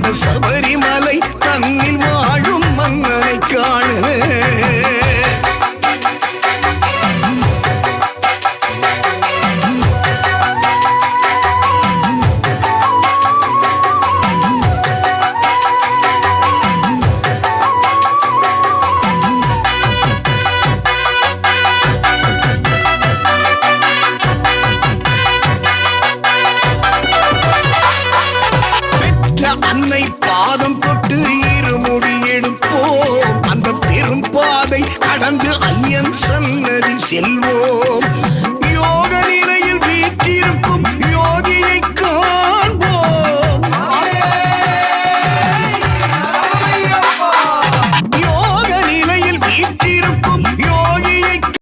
அந்த சபரிமலை தன்னில் வாழும் மன்னனை காண அன்னை பாதம் தொட்டு இருமுடி எடுப்போம் அந்த பெரும் பாதை கடந்து ஐயன் சன்னதி செல்வோம்